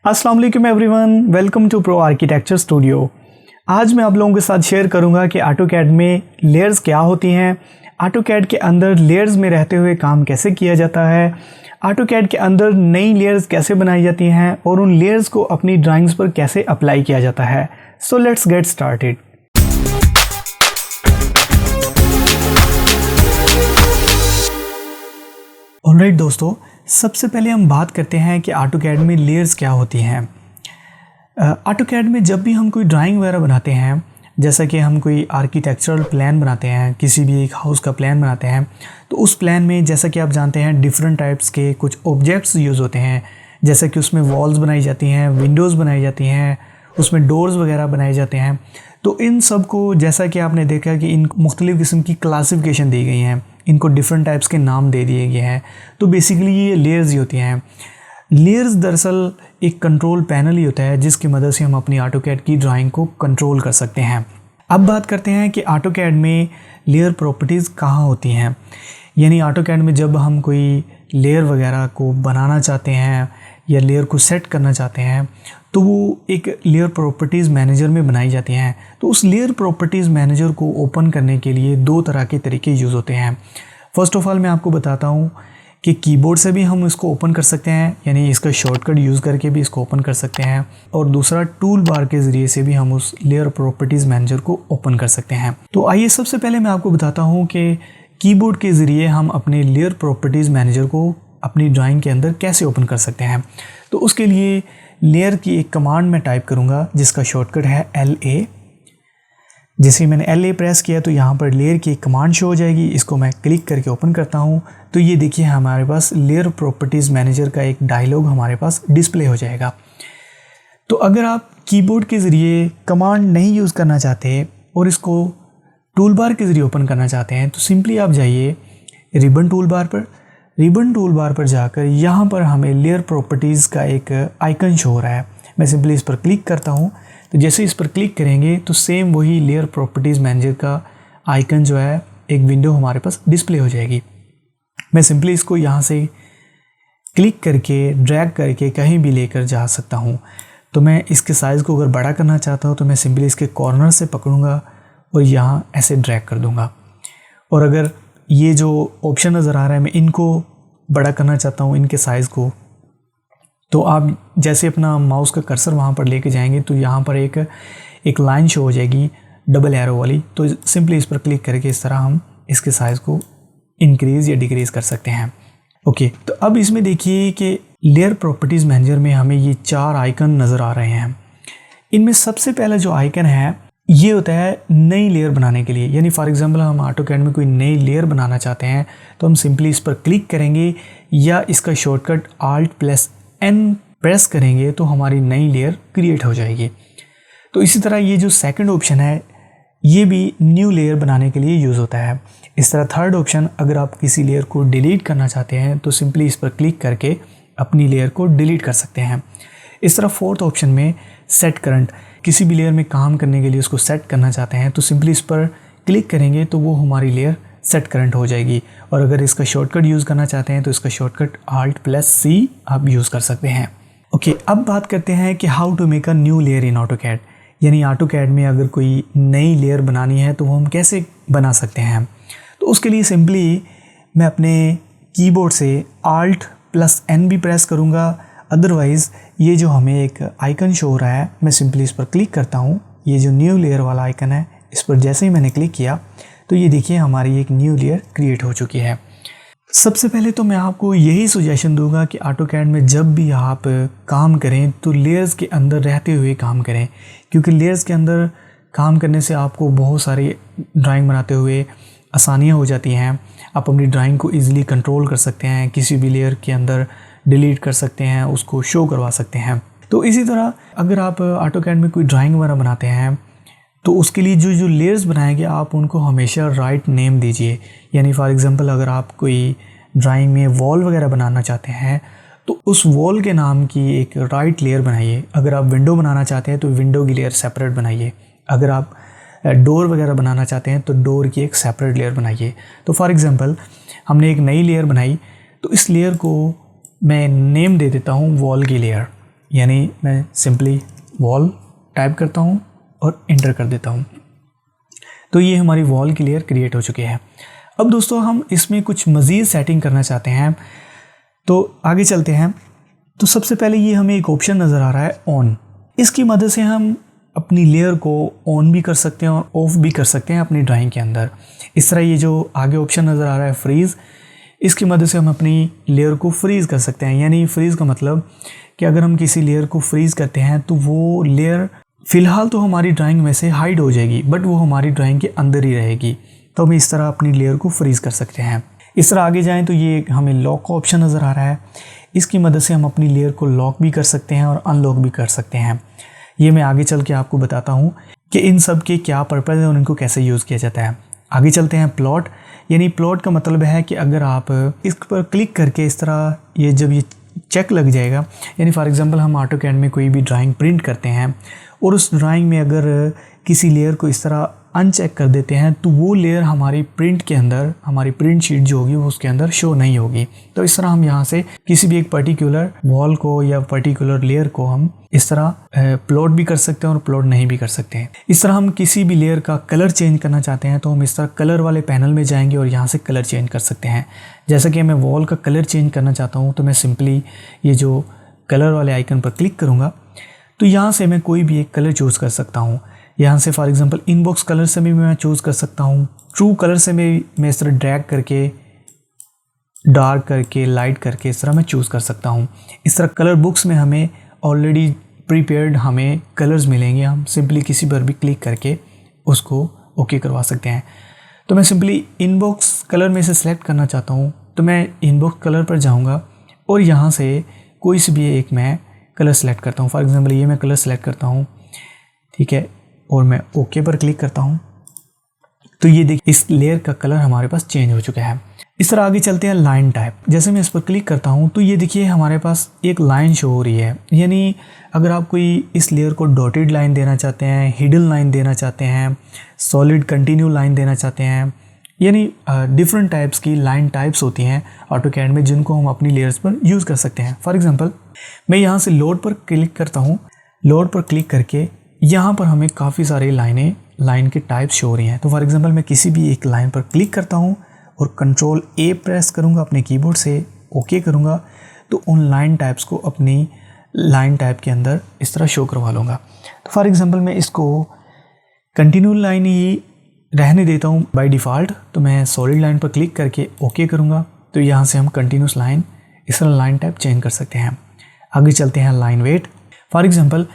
अस्सलाम वालेकुम everyone, welcome to pro architecture studio. आज मैं आप लोगों के साथ शेयर करूंगा कि ऑटोकैड में लेयर्स क्या होती हैं, ऑटोकैड के अंदर लेयर्स में रहते हुए काम कैसे किया जाता है, ऑटोकैड के अंदर नई लेयर्स कैसे बनाई जाती हैं और उन लेयर्स को अपनी ड्राइंग्स पर कैसे अप्लाई किया जाता है। So let's get started. Alright दोस्तों, सबसे पहले हम बात करते हैं कि ऑटोकैड में लेयर्स क्या होती हैं। ऑटोकैड में जब भी हम कोई ड्राइंग वगैरह बनाते हैं, जैसा कि हम कोई आर्किटेक्चरल प्लान बनाते हैं, किसी भी एक हाउस का प्लान बनाते हैं, तो उस प्लान में जैसा कि आप जानते हैं डिफरेंट टाइप्स के कुछ ऑब्जेक्ट्स यूज़ होते हैं। जैसे कि उसमें वॉल्स बनाई जाती हैं, विंडोज़ बनाई जाती हैं, उसमें डोर्स वगैरह बनाए जाते हैं। तो इन सब को जैसा कि आपने देखा कि इन मुख्तलिफ़ किस्म की क्लासिफिकेशन दी गई हैं, इनको डिफरेंट टाइप्स के नाम दे दिए गए हैं। तो बेसिकली ये लेयर्स ही होती हैं। लेयर्स दरअसल एक कंट्रोल पैनल ही होता है जिसकी मदद से हम अपनी ऑटोकैड की ड्राइंग को कंट्रोल कर सकते हैं। अब बात करते हैं कि ऑटोकैड में लेयर प्रॉपर्टीज़ कहाँ होती हैं। यानी ऑटोकैड में जब हम कोई लेयर वगैरह को बनाना चाहते हैं या लेयर को सेट करना चाहते हैं तो वो एक लेयर प्रॉपर्टीज़ मैनेजर में बनाई जाती हैं। तो उस लेयर प्रॉपर्टीज़ मैनेजर को ओपन करने के लिए दो तरह के तरीके यूज़ होते हैं। फ़र्स्ट ऑफ़ ऑल मैं आपको बताता हूँ कि कीबोर्ड से भी हम इसको ओपन कर सकते हैं, यानी इसका शॉर्टकट यूज़ करके भी इसको ओपन कर सकते हैं, और दूसरा टूल बार के ज़रिए से भी हम उस लेयर प्रॉपर्टीज़ मैनेजर को ओपन कर सकते हैं। तो आइए सबसे पहले मैं आपको बताता हूँ कि कीबोर्ड के ज़रिए हम अपने लेयर प्रॉपर्टीज़ मैनेजर को अपनी ड्राइंग के अंदर कैसे ओपन कर सकते हैं। तो उसके लिए लेयर की एक कमांड मैं टाइप करूँगा जिसका शॉर्टकट है LA। जैसे मैंने LA प्रेस किया तो यहाँ पर लेयर की एक कमांड शो हो जाएगी। इसको मैं क्लिक करके ओपन करता हूँ तो ये देखिए हमारे पास लेयर प्रॉपर्टीज़ मैनेजर का एक डायलॉग हमारे पास डिस्प्ले हो जाएगा। तो अगर आप कीबोर्ड के ज़रिए कमांड नहीं यूज़ करना चाहते और इसको टूल बार के ज़रिए ओपन करना चाहते हैं तो सिंपली आप जाइए रिबन टूल बार पर। रिबन टूल बार पर जाकर यहाँ पर हमें लेयर प्रॉपर्टीज़ का एक आइकन शो हो रहा है। मैं सिंपली इस पर क्लिक करता हूँ तो जैसे इस पर क्लिक करेंगे तो सेम वही लेयर प्रॉपर्टीज़ मैनेजर का आइकन जो है एक विंडो हमारे पास डिस्प्ले हो जाएगी। मैं सिंपली इसको यहाँ से क्लिक करके ड्रैग करके कहीं भी लेकर जा सकता हूँ। तो मैं इसके साइज़ को अगर बड़ा करना चाहता हूँ तो मैं सिंपली इसके कॉर्नर से पकड़ूँगा और यहाँ ऐसे ड्रैग कर दूँगा। और अगर ये जो ऑप्शन नज़र आ रहा है मैं इनको बड़ा करना चाहता हूँ, इनके साइज़ को, तो आप जैसे अपना माउस का कर्सर वहाँ पर लेके जाएंगे तो यहाँ पर एक लाइन शो हो जाएगी डबल एरो वाली। तो सिंपली इस पर क्लिक करके इस तरह हम इसके साइज़ को इंक्रीज़ या डिक्रीज़ कर सकते हैं। ओके, तो अब इसमें देखिए कि लेयर प्रॉपर्टीज़ मैनेजर में हमें ये 4 आइकन नज़र आ रहे हैं। इनमें सबसे पहला जो आइकन है ये होता है नई लेयर बनाने के लिए। यानी फॉर एग्जांपल हम ऑटोकैड में कोई नई लेयर बनाना चाहते हैं तो हम सिंपली इस पर क्लिक करेंगे या इसका शॉर्टकट Alt+N प्रेस करेंगे तो हमारी नई लेयर क्रिएट हो जाएगी। तो इसी तरह ये जो सेकंड ऑप्शन है ये भी न्यू लेयर बनाने के लिए यूज़ होता है। इस तरह थर्ड ऑप्शन, अगर आप किसी लेयर को डिलीट करना चाहते हैं तो सिंपली इस पर क्लिक करके अपनी लेयर को डिलीट कर सकते हैं। इस तरह फोर्थ ऑप्शन में सेट करंट, किसी भी लेयर में काम करने के लिए उसको सेट करना चाहते हैं तो सिंपली इस पर क्लिक करेंगे तो वो हमारी लेयर सेट करंट हो जाएगी। और अगर इसका शॉर्टकट यूज़ करना चाहते हैं तो इसका शॉर्टकट Alt+C आप यूज़ कर सकते हैं। ओके, अब बात करते हैं कि how to make a new layer in AutoCAD. यानी ऑटोकैड में अगर कोई नई लेयर बनानी है तो वो हम कैसे बना सकते हैं। तो उसके लिए सिंपली मैं अपने कीबोर्ड से Alt+N भी प्रेस करूँगा, अदरवाइज़ ये जो हमें एक आइकन शो हो रहा है मैं सिंपली इस पर क्लिक करता हूँ। ये जो न्यू लेयर वाला आइकन है इस पर जैसे ही मैंने क्लिक किया तो ये देखिए हमारी एक न्यू लेयर क्रिएट हो चुकी है। सबसे पहले तो मैं आपको यही सुजेशन दूंगा कि ऑटोकैड में जब भी आप काम करें तो लेयर्स के अंदर रहते हुए काम करें, क्योंकि लेयर्स के अंदर काम करने से आपको बहुत सारी ड्राइंग बनाते हुए आसानियाँ हो जाती हैं। आप अपनी ड्राइंग को ईज़िली कंट्रोल कर सकते हैं, किसी भी लेयर के अंदर डिलीट कर सकते हैं, उसको शो करवा सकते हैं। तो इसी तरह अगर आप ऑटोकैड में कोई ड्राइंग वगैरह बनाते हैं तो उसके लिए जो लेयर्स बनाएंगे आप उनको हमेशा राइट नेम दीजिए। यानी फॉर एग्जांपल अगर आप कोई ड्राइंग में वॉल वगैरह बनाना चाहते हैं तो उस वॉल के नाम की एक राइट लेयर बनाइए। अगर आप विंडो बनाना चाहते हैं तो विंडो की लेयर सेपरेट बनाइए। अगर आप डोर वगैरह बनाना चाहते हैं तो डोर की एक सेपरेट लेयर बनाइए। तो फॉर एग्जांपल हमने एक नई लेयर बनाई तो इस लेयर को मैं नेम दे देता हूँ वॉल की लेयर। यानी मैं सिंपली वॉल टाइप करता हूँ और इंटर कर देता हूँ। तो ये हमारी वॉल की लेयर क्रिएट हो चुकी है। अब दोस्तों हम इसमें कुछ मज़ीद सेटिंग करना चाहते हैं, तो आगे चलते हैं। तो सबसे पहले ये हमें एक ऑप्शन नज़र आ रहा है ऑन। इसकी मदद से हम अपनी लेयर को ऑन भी कर सकते हैं और ऑफ भी कर सकते हैं अपनी ड्राइंग के अंदर। इस तरह ये जो आगे ऑप्शन नज़र आ रहा है फ्रीज़, इसकी मदद से हम अपनी लेयर को फ्रीज़ कर सकते हैं। यानी फ्रीज़ का मतलब कि अगर हम किसी लेयर को फ्रीज़ करते हैं तो वो लेयर फ़िलहाल तो हमारी ड्राइंग में से हाइड हो जाएगी, बट वो हमारी ड्राइंग के अंदर ही रहेगी। तो हम इस तरह अपनी लेयर को फ्रीज़ कर सकते हैं। इस तरह आगे जाएं तो ये हमें लॉक का ऑप्शन नज़र आ रहा है। इसकी मदद से हम अपनी लेयर को लॉक भी कर सकते हैं और अनलॉक भी कर सकते हैं। ये मैं आगे चल के आपको बताता हूँ कि इन सब के क्या पर्पज़ है और इनको कैसे यूज़ किया जाता है। आगे चलते हैं प्लॉट। यानी प्लॉट का मतलब है कि अगर आप इस पर क्लिक करके इस तरह ये जब ये चेक लग जाएगा, यानी फॉर एग्जांपल हम AutoCAD में कोई भी ड्राइंग प्रिंट करते हैं और उस ड्राइंग में अगर किसी लेयर को इस तरह अनचेक कर देते हैं तो वो लेयर हमारी प्रिंट के अंदर, हमारी प्रिंट शीट जो होगी वो उसके अंदर शो नहीं होगी। तो इस तरह हम यहाँ से किसी भी एक पर्टिकुलर वॉल को या पर्टिकुलर लेयर को हम इस तरह प्लॉट भी कर सकते हैं और प्लॉट नहीं भी कर सकते हैं। इस तरह हम किसी भी लेयर का कलर चेंज करना चाहते हैं तो हम इस तरह कलर वाले पैनल में जाएंगे और यहाँ से कलर चेंज कर सकते हैं। जैसा कि मैं वॉल का कलर चेंज करना चाहता हूँ तो मैं सिंपली ये जो कलर वाले आइकन पर क्लिक करूँगा तो यहाँ से मैं कोई भी एक कलर चूज़ कर सकता हूँ। यहाँ से फॉर एग्जांपल इनबॉक्स कलर से भी मैं चूज़ कर सकता हूँ। ट्रू कलर से मैं इस तरह ड्रैग करके, डार्क करके, लाइट करके इस तरह मैं चूज़ कर सकता हूँ। इस तरह कलर बुक्स में हमें ऑलरेडी प्रीपेयर्ड हमें कलर्स मिलेंगे। हम सिंपली किसी पर भी क्लिक करके उसको ओके करवा सकते हैं। तो मैं सिंपली इनबॉक्स कलर में से सिलेक्ट करना चाहता हूँ तो मैं इनबॉक्स कलर पर जाऊँगा और यहाँ से कोई से भी एक मैं कलर सेलेक्ट करता हूँ। फॉर एग्जांपल ये मैं कलर सेलेक्ट करता हूँ, ठीक है, और मैं ओके पर क्लिक करता हूँ तो ये देखिए इस लेयर का कलर हमारे पास चेंज हो चुका है। इस तरह आगे चलते हैं लाइन टाइप। जैसे मैं इस पर क्लिक करता हूँ तो ये देखिए हमारे पास एक लाइन शो हो रही है। यानी अगर आप कोई इस लेयर को डॉटेड लाइन देना चाहते हैं, हिडन लाइन देना चाहते हैं, सॉलिड कंटिन्यू लाइन देना चाहते हैं, यानी डिफरेंट टाइप्स की लाइन टाइप्स होती हैं AutoCAD में जिनको हम अपनी लेयर्स पर यूज़ कर सकते हैं। फॉर एग्जांपल मैं यहाँ से लोड पर क्लिक करता हूँ। लोड पर क्लिक करके यहाँ पर हमें काफ़ी सारी लाइन के टाइप्स शो हो रही हैं। तो फॉर एग्जांपल मैं किसी भी एक लाइन पर क्लिक करता हूँ और कंट्रोल A प्रेस करूँगा अपने कीबोर्ड से, ओके करूँगा तो उन लाइन टाइप्स को अपनी लाइन टाइप के अंदर इस तरह शो करवा लूँगा। तो फॉर एग्जांपल मैं इसको कंटिन्यू लाइन ही रहने देता हूँ बाय डिफ़ॉल्ट। तो मैं सॉलिड लाइन पर क्लिक करके ओके करूँगा तो यहाँ से हम कंटिन्यूस लाइन इस तरह लाइन टाइप चेंज कर सकते हैं। आगे चलते हैं लाइन वेट। फॉर एग्जांपल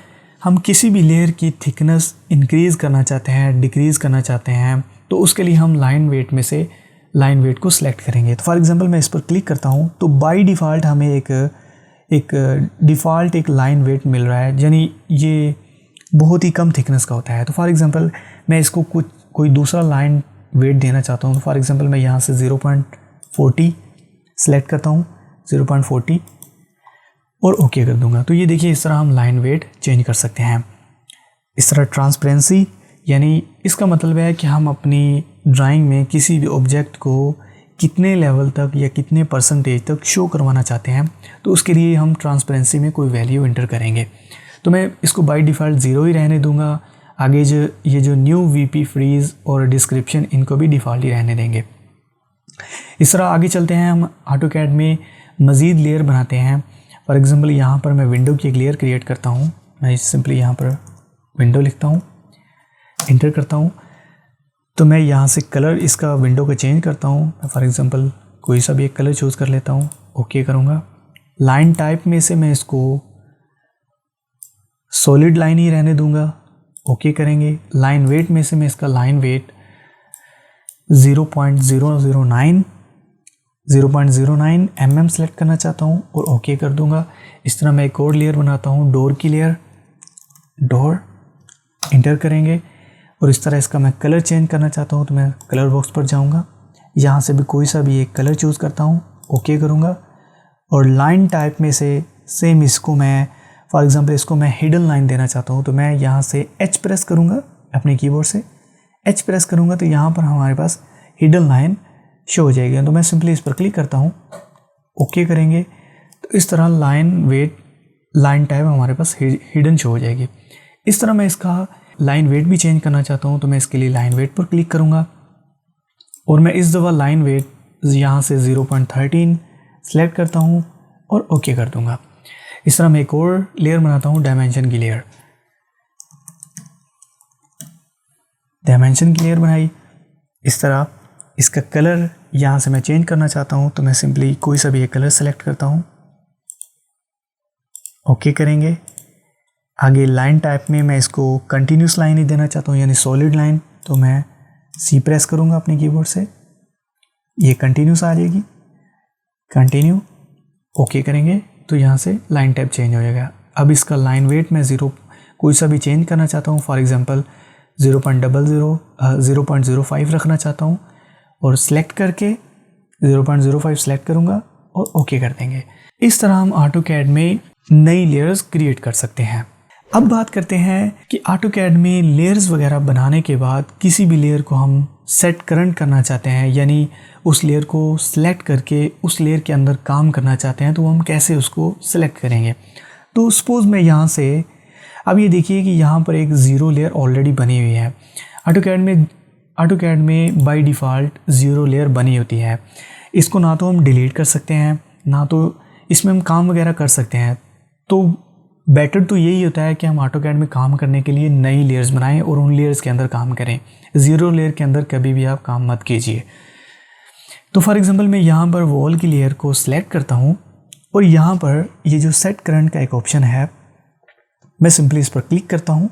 हम किसी भी लेयर की थिकनेस इंक्रीज़ करना चाहते हैं, डिक्रीज़ करना चाहते हैं तो उसके लिए हम लाइन वेट में से लाइन वेट को सिलेक्ट करेंगे। तो फॉर एग्जांपल मैं इस पर क्लिक करता हूँ तो बाय डिफ़ॉल्ट हमें एक डिफ़ॉल्ट एक लाइन वेट मिल रहा है, यानी ये बहुत ही कम थिकनेस का होता है। तो फॉर एग्जांपल मैं इसको कोई दूसरा लाइन वेट देना चाहता हूँ। तो फॉर एग्जांपल मैं यहाँ से 0.40 सेलेक्ट करता हूँ, 0.40 और ओके कर दूंगा। तो ये देखिए इस तरह हम लाइन वेट चेंज कर सकते हैं। इस तरह ट्रांसपेरेंसी, यानी इसका मतलब है कि हम अपनी ड्राइंग में किसी भी ऑब्जेक्ट को कितने लेवल तक या कितने परसेंटेज तक शो करवाना चाहते हैं तो उसके लिए हम ट्रांसपेरेंसी में कोई वैल्यू इंटर करेंगे। तो मैं इसको बाय डिफ़ॉल्ट 0 ही रहने दूंगा। आगे ये जो न्यू VP फ्रीज और डिस्क्रिप्शन इनको भी डिफ़ॉल्ट ही रहने देंगे। इस तरह आगे चलते हैं। हम AutoCAD में मज़ीद लेयर बनाते हैं। फॉर एग्जांपल यहाँ पर मैं विंडो की एक लेयर क्रिएट करता हूँ। मैं सिंपली यहाँ पर विंडो लिखता हूँ, इंटर करता हूँ तो मैं यहाँ से कलर इसका विंडो का चेंज करता हूँ। फॉर एग्जांपल कोई सा भी एक कलर चूज़ कर लेता हूँ, ओके करूँगा। लाइन टाइप में से मैं इसको सॉलिड लाइन ही रहने दूँगा, ओके करेंगे। लाइन वेट में से मैं इसका लाइन वेट 0.009 mm सेलेक्ट करना चाहता हूँ और ओके कर दूंगा। इस तरह मैं एक और लेयर बनाता हूँ, डोर की लेयर, डोर, इंटर करेंगे और इस तरह इसका मैं कलर चेंज करना चाहता हूँ तो मैं कलर बॉक्स पर जाऊँगा, यहाँ से भी कोई सा भी एक कलर चूज़ करता हूँ, ओके करूँगा। और लाइन टाइप में से सेम इसको मैं फॉर एग्जांपल इसको मैं हिडन लाइन देना चाहता हूँ तो मैं यहाँ से H प्रेस करूँगा, अपने कीबोर्ड से H प्रेस करूँगा तो यहाँ पर हमारे पास हिडन लाइन शो हो जाएगी। तो मैं सिंपली इस पर क्लिक करता हूँ, ओके करेंगे। तो इस तरह लाइन वेट लाइन टाइप हमारे पास हिडन शो हो जाएगी। इस तरह मैं इसका लाइन वेट भी चेंज करना चाहता हूँ, तो मैं इसके लिए लाइन वेट पर क्लिक करूँगा और मैं इस दफ़ा लाइन वेट यहाँ से 0.13 सेलेक्ट करता हूँ और ओके कर दूँगा। इस तरह मैं एक और लेयर बनाता हूँ, डायमेंशन की लेयर। डायमेंशन की लेयर बनाई। इस तरह इसका कलर यहाँ से मैं चेंज करना चाहता हूँ, तो मैं सिंपली कोई सा भी एक कलर सेलेक्ट करता हूँ, ओके करेंगे। आगे लाइन टाइप में मैं इसको कंटिन्यूस लाइन ही देना चाहता हूँ, यानी सॉलिड लाइन, तो मैं सी प्रेस करूँगा अपने कीबोर्ड से, ये कंटिन्यूस आ जाएगी। कंटिन्यू, ओके करेंगे तो यहाँ से लाइन टाइप चेंज हो जाएगा। अब इसका लाइन वेट मैं 0 कोई सा भी चेंज करना चाहता हूँ, फॉर एग्जांपल 0.05 रखना चाहता हूँ और सिलेक्ट करके 0.05 सेलेक्ट करूँगा और ओके कर देंगे। इस तरह हम AutoCAD में नई लेयर्स क्रिएट कर सकते हैं। अब बात करते हैं कि AutoCAD में लेयर्स वगैरह बनाने के बाद किसी भी लेयर को हम सेट करंट करना चाहते हैं, यानी उस लेयर को सिलेक्ट करके उस लेयर के अंदर काम करना चाहते हैं, तो हम कैसे उसको सिलेक्ट करेंगे। तो सपोज़ मैं यहाँ से, अब ये देखिए कि यहाँ पर एक ज़ीरो लेयर ऑलरेडी बनी हुई है। AutoCAD में बाय डिफ़ॉल्ट ज़ीरो लेयर बनी होती है। इसको ना तो हम डिलीट कर सकते हैं, ना तो इसमें हम काम वगैरह कर सकते हैं। तो बेटर तो यही होता है कि हम AutoCAD में काम करने के लिए नई लेयर्स बनाएं और उन लेयर्स के अंदर काम करें। ज़ीरो लेयर के अंदर कभी भी आप काम मत कीजिए। तो फॉर एग्जांपल मैं यहाँ पर वॉल की लेयर को सिलेक्ट करता हूँ और यहाँ पर ये जो सेट करंट का एक ऑप्शन है, मैं सिंपली इस पर क्लिक करता हूँ,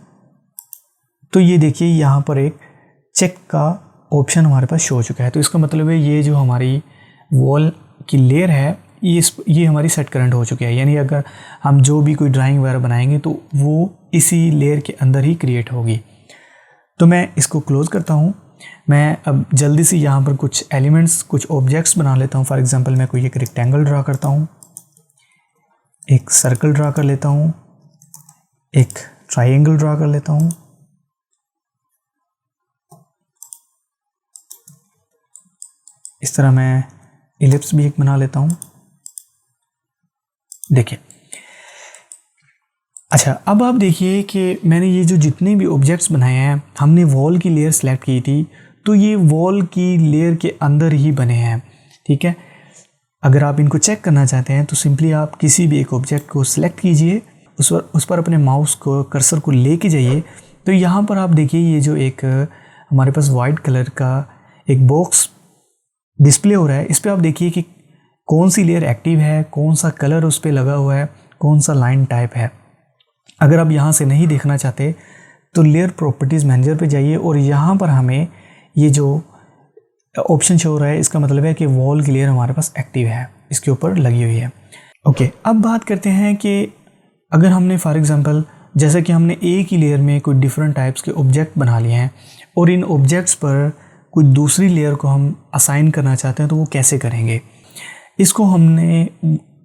तो ये देखिए यहाँ पर एक चेक का ऑप्शन हमारे पास शो हो चुका है। तो इसका मतलब है ये जो हमारी वॉल की लेयर है ये हमारी सेट करंट हो चुकी है, यानी अगर हम जो भी कोई ड्राइंग वगैरह बनाएंगे तो वो इसी लेयर के अंदर ही क्रिएट होगी। तो मैं इसको क्लोज़ करता हूँ। मैं अब जल्दी से यहाँ पर कुछ एलिमेंट्स, कुछ ऑब्जेक्ट्स बना लेता हूँ। फॉर एग्जांपल मैं कोई एक रेक्टेंगल ड्रा करता हूँ, एक सर्कल ड्रा कर लेता हूँ, एक ट्राइंगल ड्रा कर लेता हूँ, इस तरह मैं इलिप्स भी एक बना लेता हूँ। देखिए, अच्छा अब आप देखिए कि मैंने ये जो जितने भी ऑब्जेक्ट्स बनाए हैं, हमने वॉल की लेयर सेलेक्ट की थी, तो ये वॉल की लेयर के अंदर ही बने हैं। ठीक है, अगर आप इनको चेक करना चाहते हैं तो सिंपली आप किसी भी एक ऑब्जेक्ट को सिलेक्ट कीजिए, उस पर अपने माउस को, कर्सर को लेके जाइए। तो यहाँ पर आप देखिए ये जो एक हमारे पास वाइट कलर का एक बॉक्स डिस्प्ले हो रहा है, इस पर आप देखिए कि कौन सी लेयर एक्टिव है, कौन सा कलर उस पर लगा हुआ है, कौन सा लाइन टाइप है। अगर आप यहाँ से नहीं देखना चाहते तो लेयर प्रॉपर्टीज़ मैनेजर पे जाइए और यहाँ पर हमें ये जो ऑप्शन शो हो रहा है, इसका मतलब है कि वॉल की लेयर हमारे पास एक्टिव है, इसके ऊपर लगी हुई है। ओके, अब बात करते हैं कि अगर हमने फॉर एग्जांपल जैसे कि हमने एक ही लेयर में कोई डिफरेंट टाइप्स के ऑब्जेक्ट बना लिए हैं और इन ऑब्जेक्ट्स पर कोई दूसरी लेयर को हम असाइन करना चाहते हैं, तो वो कैसे करेंगे। इसको हमने,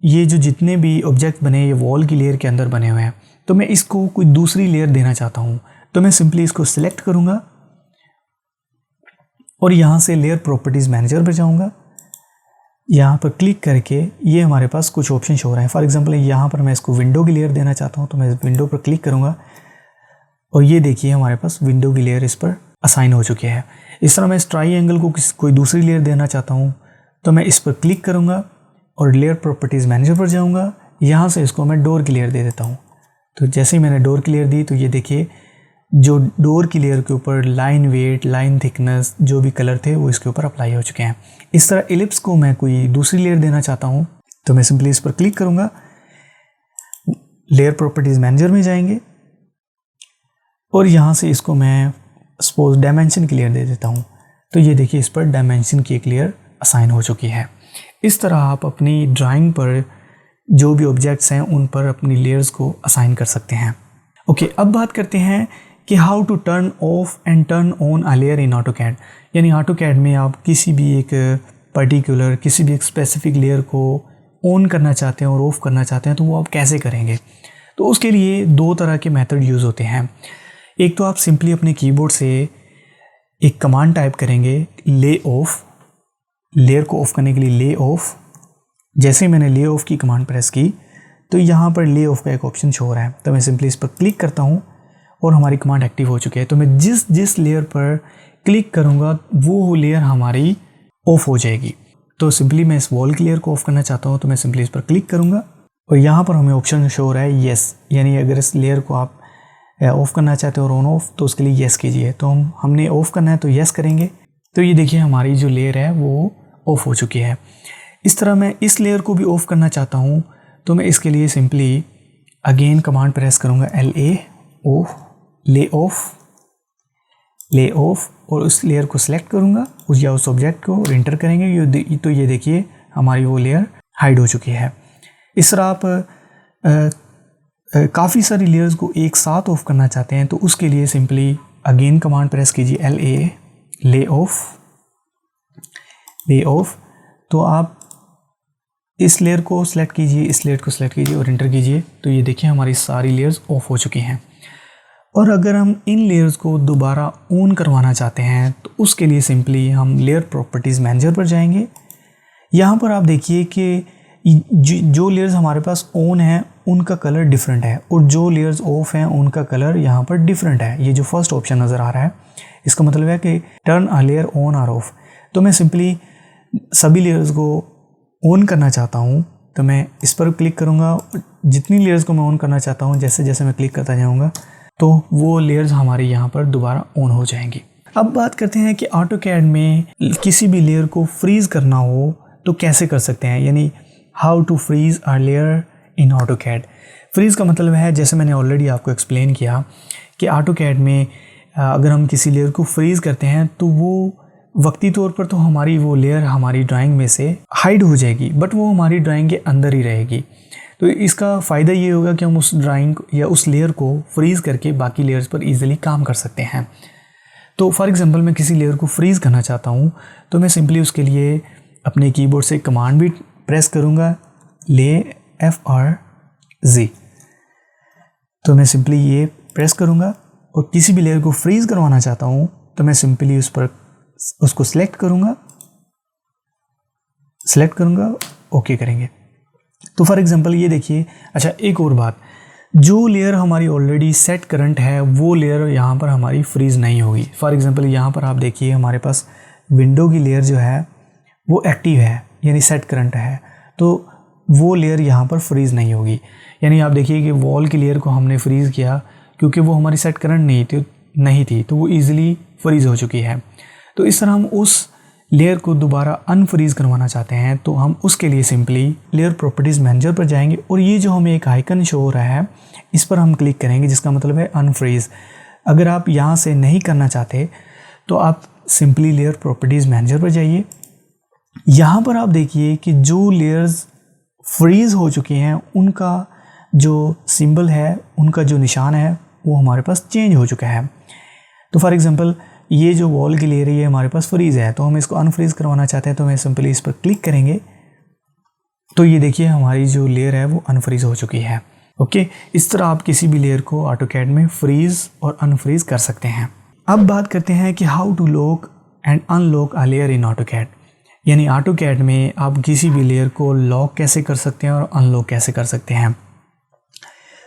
ये जो जितने भी ऑब्जेक्ट बने ये वॉल की लेयर के अंदर बने हुए हैं, तो मैं इसको कोई दूसरी लेयर देना चाहता हूँ, तो मैं सिंपली इसको सिलेक्ट करूँगा और यहाँ से लेयर प्रॉपर्टीज़ मैनेजर पर जाऊँगा। यहाँ पर क्लिक करके ये हमारे पास कुछ ऑप्शन शो हो रहे हैं। फॉर एग्जांपल यहाँ पर मैं इसको विंडो की लेयर देना चाहता हूँ, तो मैं विंडो पर क्लिक करूँगा और ये देखिए हमारे पास विंडो की लेयर इस पर असाइन हो चुकी है। इस तरह मैं इस ट्राइंगल को कोई दूसरी लेयर देना चाहता हूँ, तो मैं इस पर क्लिक करूँगा और लेयर प्रॉपर्टीज़ मैनेजर पर जाऊँगा। यहाँ से इसको मैं डोर की लेयर दे देता हूँ। तो जैसे ही मैंने डोर की लेयर दी तो ये देखिए जो डोर की लेयर के ऊपर लाइन वेट, लाइन थिकनेस, जो भी कलर थे वो इसके ऊपर अप्लाई हो चुके हैं। इस तरह इलिप्स को मैं कोई दूसरी लेयर देना चाहता हूँ, तो मैं सिंपली इस पर क्लिक करूँगा, लेयर प्रॉपर्टीज़ मैनेजर में जाएंगे और यहाँ से इसको मैं सपोज डायमेंशन की लेयर दे देता हूँ। तो ये देखिए इस पर डायमेंशन की एक लेयर असाइन हो चुकी है। इस तरह आप अपनी ड्राइंग पर जो भी ऑब्जेक्ट्स हैं उन पर अपनी लेयर्स को असाइन कर सकते हैं। ओके, अब बात करते हैं कि how to turn off and turn on a layer in AutoCAD। यानी AutoCAD में आप किसी भी एक पर्टिकुलर, किसी भी एक स्पेसिफिक लेयर को ऑन करना चाहते हैं और ऑफ करना चाहते हैं, तो वो आप कैसे करेंगे। तो उसके लिए दो तरह के मेथड यूज़ होते हैं। एक तो आप सिंपली अपने कीबोर्ड से एक कमांड टाइप करेंगे, ले ऑफ, लेयर को ऑफ करने के लिए ले ऑफ। जैसे ही मैंने ले ऑफ की कमांड प्रेस की तो यहाँ पर ले ऑफ का एक ऑप्शन शो हो रहा है, तो मैं सिंपली इस पर क्लिक करता हूँ और हमारी कमांड एक्टिव हो चुकी है। तो मैं जिस लेयर पर क्लिक करूँगा वो लेयर हमारी ऑफ हो जाएगी। तो सिंपली मैं इस वॉल की लेयर को ऑफ करना चाहता हूँ, तो मैं सिंपली इस पर क्लिक करूँगा और यहाँ पर हमें ऑप्शन शो हो रहा है येस, यानी अगर इस लेयर को आप ऑफ़ करना चाहते हो और ऑन ऑफ, तो उसके लिए येस कीजिए। तो हमने ऑफ़ करना है तो येस करेंगे। तो ये देखिए हमारी जो लेयर है वो ऑफ़ हो चुकी है। इस तरह मैं इस लेयर को भी ऑफ़ करना चाहता हूँ, तो मैं इसके लिए सिंपली अगेन कमांड प्रेस करूँगा LA ऑफ, ले ऑफ और उस लेयर को सिलेक्ट करूँगा या उस ऑब्जेक्ट को और इंटर करेंगे। तो ये देखिए हमारी वो लेयर हाइड हो चुकी है। इस तरह आप काफ़ी सारी लेयर्स को एक साथ ऑफ करना चाहते हैं, तो उसके लिए सिंपली अगेन कमांड प्रेस कीजिए LA ले ऑफ। तो आप इस लेयर को सिलेक्ट कीजिए, इस लेयर को सिलेक्ट कीजिए और इंटर कीजिए। तो ये देखिए हमारी सारी लेयर्स ऑफ हो चुकी हैं। और अगर हम इन लेयर्स को दोबारा ऑन करवाना चाहते हैं तो उसके लिए सिंपली हम लेयर प्रॉपर्टीज़ मैनेजर पर जाएंगे। यहाँ पर आप देखिए कि जो लेयर्स हमारे पास ऑन हैं उनका कलर डिफरेंट है और जो लेयर्स ऑफ हैं उनका कलर यहाँ पर डिफरेंट है। ये जो फर्स्ट ऑप्शन नज़र आ रहा है इसका मतलब है कि टर्न अ लेयर ऑन और ऑफ। तो मैं सिंपली सभी लेयर्स को ऑन करना चाहता हूँ, तो मैं इस पर क्लिक करूँगा। जितनी लेयर्स को मैं ऑन करना चाहता हूँ जैसे जैसे मैं क्लिक करता जाऊँगा तो वो लेयर्स हमारी यहाँ पर दोबारा ऑन हो जाएंगी। अब बात करते हैं कि AutoCAD में किसी भी लेयर को फ्रीज़ करना हो तो कैसे कर सकते हैं, यानी how to freeze a layer in AutoCAD। Freeze का मतलब है, जैसे मैंने ऑलरेडी आपको एक्सप्लेन किया कि AutoCAD में अगर हम किसी लेयर को फ्रीज़ करते हैं तो वो वक्ती तौर पर तो हमारी वो लेयर हमारी ड्राइंग में से हाइड हो जाएगी, बट वो हमारी ड्राइंग के अंदर ही रहेगी। तो इसका फ़ायदा ये होगा कि हम उस ड्राइंग या उस लेयर को फ्रीज़ करके बाकी लेयर्स पर ईजिली काम कर सकते हैं। तो फॉर एग्जांपल मैं किसी लेयर को फ्रीज़ करना चाहता हूँ, तो मैं सिंपली उसके लिए अपने कीबोर्ड से कमांड भी प्रेस करूँगा ले FRZ। तो मैं सिंपली ये प्रेस करूँगा और किसी भी लेयर को फ्रीज़ करवाना चाहता हूँ तो मैं सिंपली उसको सिलेक्ट करूँगा, ओके करेंगे। तो फॉर एग्जांपल ये देखिए, अच्छा एक और बात, जो लेयर हमारी ऑलरेडी सेट करंट है वो लेयर यहाँ पर हमारी फ्रीज़ नहीं होगी। फॉर एग्जांपल यहाँ पर आप देखिए हमारे पास विंडो की लेयर जो है वो एक्टिव है, यानी सेट करंट है, तो वो लेयर यहाँ पर फ्रीज़ नहीं होगी। यानी आप देखिए कि वॉल की लेयर को हमने फ्रीज़ किया क्योंकि वो हमारी सेट करंट नहीं थी तो वो ईज़िली फ्रीज़ हो चुकी है। तो इस तरह हम उस लेयर को दोबारा अनफ्रीज़ करवाना चाहते हैं तो हम उसके लिए सिंपली लेयर प्रॉपर्टीज़ मैनेजर पर जाएंगे और ये जो हमें एक आइकन शो हो रहा है इस पर हम क्लिक करेंगे, जिसका मतलब है अनफ्रीज़। अगर आप यहाँ से नहीं करना चाहते तो आप सिंपली लेयर प्रॉपर्टीज़ मैनेजर पर जाइए। यहाँ पर आप देखिए कि जो लेयर्स फ्रीज़ हो चुकी हैं उनका जो सिंबल है, उनका जो निशान है वो हमारे पास चेंज हो चुका है। तो फॉर एग्जांपल ये जो वॉल की लेयर है ये हमारे पास फ्रीज़ है, तो हम इसको अनफ्रीज़ करवाना चाहते हैं तो मैं सिंपली इस पर क्लिक करेंगे तो ये देखिए हमारी जो लेयर है वो अनफ्रीज़ हो चुकी है। ओके, इस तरह आप किसी भी लेयर को AutoCAD में फ्रीज़ और अनफ्रीज़ कर सकते हैं। अब बात करते हैं कि how to lock and unlock a layer in AutoCAD, यानी AutoCAD में आप किसी भी लेयर को लॉक कैसे कर सकते हैं और अनलॉक कैसे कर सकते हैं।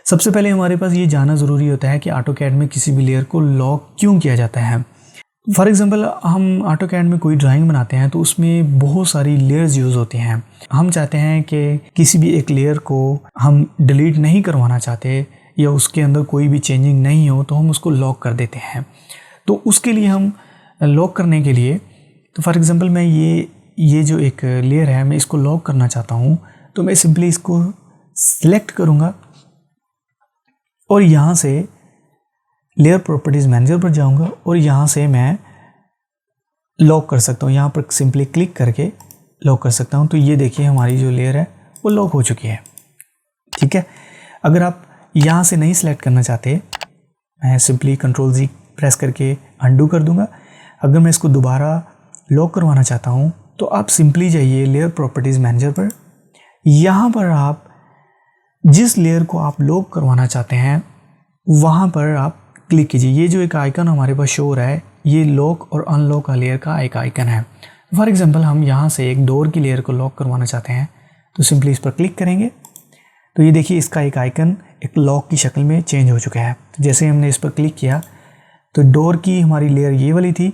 सबसे पहले हमारे पास ये जानना ज़रूरी होता है कि AutoCAD में किसी भी लेयर को लॉक क्यों किया जाता है। फॉर एग्जांपल हम AutoCAD में कोई ड्राइंग बनाते हैं तो उसमें बहुत सारी लेयर्स यूज़ होती हैं। हम चाहते हैं कि किसी भी एक लेयर को हम डिलीट नहीं करवाना चाहते या उसके अंदर कोई भी चेंजिंग नहीं हो तो हम उसको लॉक कर देते हैं। तो उसके लिए हम लॉक करने के लिए, तो फॉर एग्जांपल मैं ये जो एक लेयर है मैं इसको लॉक करना चाहता हूँ, तो मैं सिंपली इसको सिलेक्ट करूँगा और यहाँ से लेयर प्रॉपर्टीज़ मैनेजर पर जाऊंगा और यहाँ से मैं लॉक कर सकता हूँ। यहाँ पर सिंपली क्लिक करके लॉक कर सकता हूँ। तो ये देखिए हमारी जो लेयर है वो लॉक हो चुकी है। ठीक है, अगर आप यहाँ से नहीं सिलेक्ट करना चाहते मैं सिंपली Ctrl+Z प्रेस करके अंडू कर दूंगा। अगर मैं इसको दोबारा लॉक करवाना चाहता हूँ तो आप सिंपली जाइए लेयर प्रॉपर्टीज़ मैनेजर पर। यहाँ पर आप जिस लेयर को आप लॉक करवाना चाहते हैं वहाँ पर आप क्लिक कीजिए। ये जो एक आइकन हमारे पास शो हो रहा है ये लॉक और अनलॉक लेयर का एक आइकन है। फॉर एग्जांपल हम यहाँ से एक डोर की लेयर को लॉक करवाना चाहते हैं तो सिंपली इस पर क्लिक करेंगे तो ये देखिए इसका एक आइकन एक लॉक की शक्ल में चेंज हो चुका है। तो जैसे ही हमने इस पर क्लिक किया तो डोर की हमारी लेयर ये वाली थी,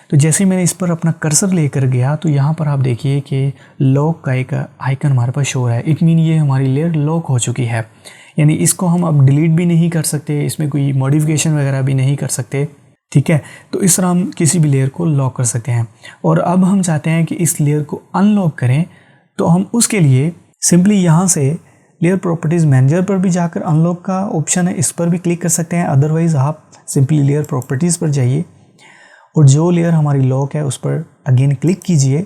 तो जैसे ही मैंने इस पर अपना कर्सर लेकर गया तो यहाँ पर आप देखिए कि लॉक का एक आइकन हमारे पास शो हो रहा है। इट मीन ये हमारी लेयर लॉक हो चुकी है, यानी इसको हम अब डिलीट भी नहीं कर सकते, इसमें कोई मॉडिफिकेशन वगैरह भी नहीं कर सकते, ठीक है। तो इस तरह हम किसी भी लेयर को लॉक कर सकते हैं। और अब हम चाहते हैं कि इस लेयर को अनलॉक करें, तो हम उसके लिए सिंपली यहाँ से लेयर प्रॉपर्टीज़ मैनेजर पर भी जाकर अनलॉक का ऑप्शन है, इस पर भी क्लिक कर सकते हैं। अदरवाइज़ आप सिंपली लेयर प्रॉपर्टीज़ पर जाइए और जो लेयर हमारी लॉक है उस पर अगेन क्लिक कीजिए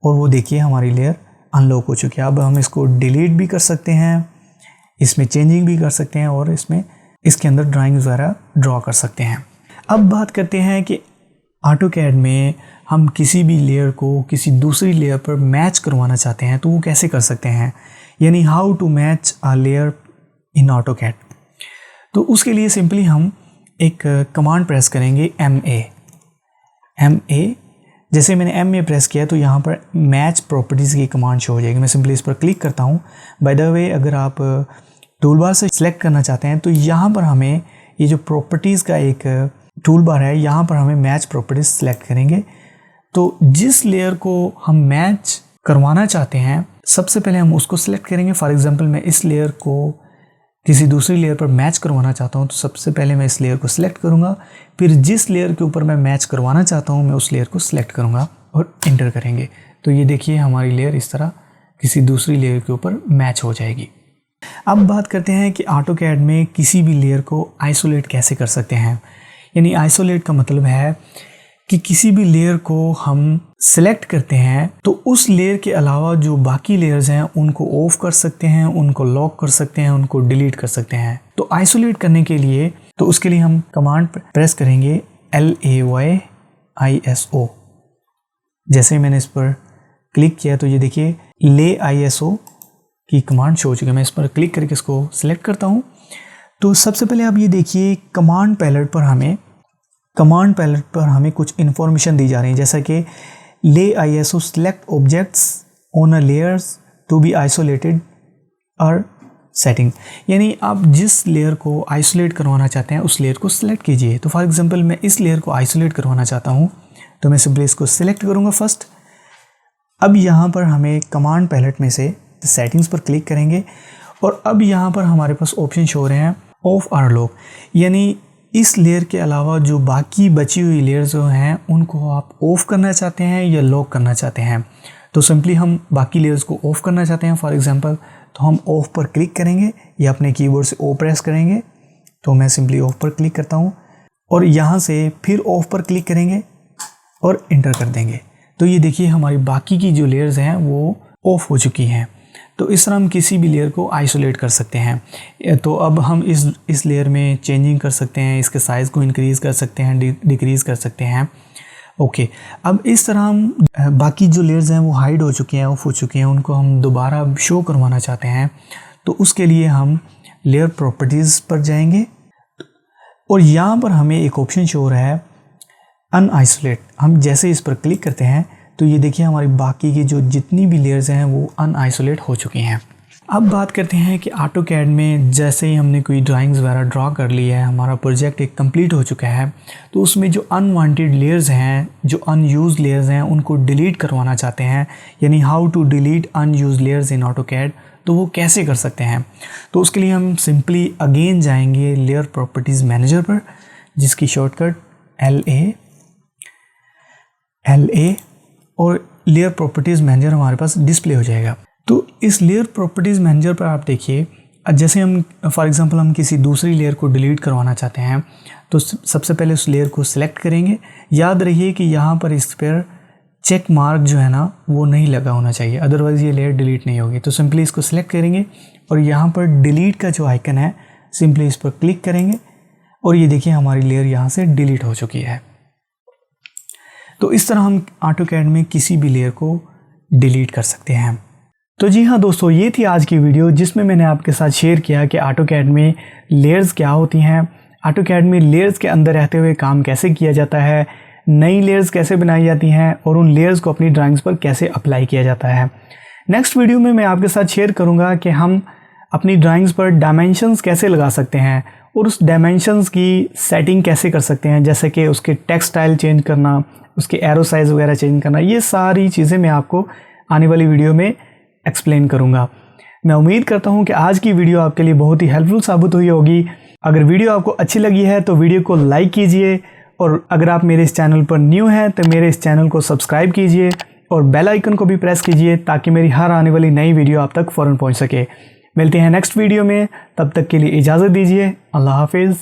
और वो देखिए हमारी लेयर अनलॉक हो चुकी है। अब हम इसको डिलीट भी कर सकते हैं, इसमें चेंजिंग भी कर सकते हैं और इसके अंदर ड्राइंग्स वगैरह ड्रॉ कर सकते हैं। अब बात करते हैं कि ऑटोकैड में हम किसी भी लेयर को किसी दूसरी लेयर पर मैच करवाना चाहते हैं तो वो कैसे कर सकते हैं, यानी how to match a layer in AutoCAD. तो उसके लिए सिंपली हम एक कमांड प्रेस करेंगे MA। जैसे मैंने MA प्रेस किया तो यहाँ पर मैच प्रॉपर्टीज़ की कमांड शो हो जाएगी। मैं सिंपली इस पर क्लिक करता हूँ। बाय द वे अगर आप टूल बार से सिलेक्ट करना चाहते हैं तो यहाँ पर हमें ये जो प्रॉपर्टीज़ का एक टूल बार है, यहाँ पर हमें मैच प्रॉपर्टीज़ सेलेक्ट करेंगे। तो जिस लेयर को हम मैच करवाना चाहते हैं सबसे पहले हम उसको सिलेक्ट करेंगे। फॉर एग्जांपल मैं इस लेयर को किसी दूसरी लेयर पर मैच करवाना चाहता हूँ तो सबसे पहले मैं इस लेयर को सिलेक्ट करूँगा, फिर जिस लेयर के ऊपर मैं मैच करवाना चाहता हूँ मैं उस लेयर को सिलेक्ट करूँगा और इंटर करेंगे। तो ये देखिए हमारी लेयर इस तरह किसी दूसरी लेयर के ऊपर मैच हो जाएगी। अब बात करते हैं कि ऑटोकैड में किसी भी लेयर को आइसोलेट कैसे कर सकते हैं। यानी आइसोलेट का मतलब है कि किसी भी लेयर को हम सेलेक्ट करते हैं तो उस लेयर के अलावा जो बाकी लेयर्स हैं उनको ऑफ कर सकते हैं, उनको लॉक कर सकते हैं, उनको डिलीट कर सकते हैं। तो आइसोलेट करने के लिए तो उसके लिए हम कमांड प्रेस करेंगे LAYISO। जैसे मैंने इस पर क्लिक किया तो ये देखिए ले ISO की कमांड शो हो चुकी है। मैं इस पर क्लिक करके इसको सिलेक्ट करता हूँ। तो सबसे पहले आप ये देखिए कमांड पैलेट पर हमें कुछ इन्फॉर्मेशन दी जा रही है, जैसा कि lay ISO select objects on a layers to be isolated और सेटिंग। यानी आप जिस लेयर को आइसोलेट करवाना चाहते हैं उस लेयर को सिलेक्ट कीजिए। तो फॉर एग्जांपल मैं इस लेयर को आइसोलेट करवाना चाहता हूँ तो मैं सिंपली इसको सिलेक्ट करूँगा फर्स्ट। अब यहाँ पर हमें कमांड पैलेट में से सेटिंग्स पर क्लिक करेंगे और अब यहाँ पर हमारे पास ऑप्शन शो हो रहे हैं ऑफ और लॉक, यानी इस लेयर के अलावा जो बाकी बची हुई लेयर्स जो हैं उनको आप ऑफ करना चाहते हैं या लॉक करना चाहते हैं। तो सिंपली हम बाकी लेयर्स को ऑफ करना चाहते हैं फॉर एग्जांपल, तो हम ऑफ पर क्लिक करेंगे या अपने कीबोर्ड से ओ प्रेस करेंगे। तो मैं सिंपली ऑफ पर क्लिक करता हूँ और यहाँ से फिर ऑफ पर क्लिक करेंगे और इंटर कर देंगे। तो ये देखिए हमारी बाकी की जो लेयर्स हैं वो ऑफ हो चुकी हैं। तो इस तरह हम किसी भी लेयर को आइसोलेट कर सकते हैं। तो अब हम इस लेयर में चेंजिंग कर सकते हैं, इसके साइज़ को इंक्रीज़ कर सकते हैं, डिक्रीज़ कर सकते हैं। ओके, अब इस तरह हम बाकी जो लेयर्स हैं वो हाइड हो चुकी हैं, ऑफ हो चुकी हैं, उनको हम दोबारा शो करवाना चाहते हैं। तो उसके लिए हम लेयर प्रॉपर्टीज़ पर जाएंगे और यहाँ पर हमें एक ऑप्शन शो हो रहा है अनआइसोलेट। हम जैसे इस पर क्लिक करते हैं तो ये देखिए हमारी बाकी की जो जितनी भी लेयर्स हैं वो अनआइसोलेट हो चुकी हैं। अब बात करते हैं कि ऑटोकैड में जैसे ही हमने कोई ड्राइंग्स वगैरह ड्रॉ कर ली है, हमारा प्रोजेक्ट एक कंप्लीट हो चुका है, तो उसमें जो अनवांटेड लेयर्स हैं, जो अनयूज्ड लेयर्स हैं, उनको डिलीट करवाना चाहते हैं, यानी how to delete unused layers in AutoCAD, तो वो कैसे कर सकते हैं। तो उसके लिए हम सिंपली अगेन जाएंगे लेयर प्रॉपर्टीज़ मैनेजर पर, जिसकी शॉर्टकट LA और लेयर प्रॉपर्टीज़ मैनेजर हमारे पास डिस्प्ले हो जाएगा। तो इस लेयर प्रॉपर्टीज़ मैनेजर पर आप देखिए, जैसे हम फॉर एग्जांपल हम किसी दूसरी लेयर को डिलीट करवाना चाहते हैं तो सबसे पहले उस लेयर को सिलेक्ट करेंगे। याद रहिए कि यहाँ पर इस पर चेक मार्क जो है ना वो नहीं लगा होना चाहिए, अदरवाइज़ ये लेयर डिलीट नहीं होगी। तो सिंपली इसको सिलेक्ट करेंगे और यहाँ पर डिलीट का जो आइकन है सिंपली इस पर क्लिक करेंगे और ये देखिए हमारी लेयर यहाँ से डिलीट हो चुकी है। तो इस तरह हम ऑटोकैड में किसी भी लेयर को डिलीट कर सकते हैं। तो जी हाँ दोस्तों, ये थी आज की वीडियो जिसमें मैंने आपके साथ शेयर किया कि ऑटोकैड में लेयर्स क्या होती हैं, ऑटोकैड में लेयर्स के अंदर रहते हुए काम कैसे किया जाता है, नई लेयर्स कैसे बनाई जाती हैं और उन लेयर्स को अपनी ड्राइंग्स पर कैसे अप्लाई किया जाता है। नेक्स्ट वीडियो में मैं आपके साथ शेयर करूँगा कि हम अपनी ड्राइंग्स पर डायमेंशंस कैसे लगा सकते हैं और उस डायमेंशंस की सेटिंग कैसे कर सकते हैं, जैसे कि उसके टेक्स्ट स्टाइल चेंज करना, उसके एरो साइज़ वगैरह चेंज करना, ये सारी चीज़ें मैं आपको आने वाली वीडियो में एक्सप्लेन करूँगा। मैं उम्मीद करता हूँ कि आज की वीडियो आपके लिए बहुत ही हेल्पफुल साबित हुई होगी। अगर वीडियो आपको अच्छी लगी है तो वीडियो को लाइक कीजिए, और अगर आप मेरे इस चैनल पर न्यू हैं तो मेरे इस चैनल को सब्सक्राइब कीजिए और बेल आइकन को भी प्रेस कीजिए ताकि मेरी हर आने वाली नई वीडियो आप तक फ़ौरन पहुंच सके। मिलते हैं नेक्स्ट वीडियो में, तब तक के लिए इजाज़त दीजिए। अल्लाह हाफिज़।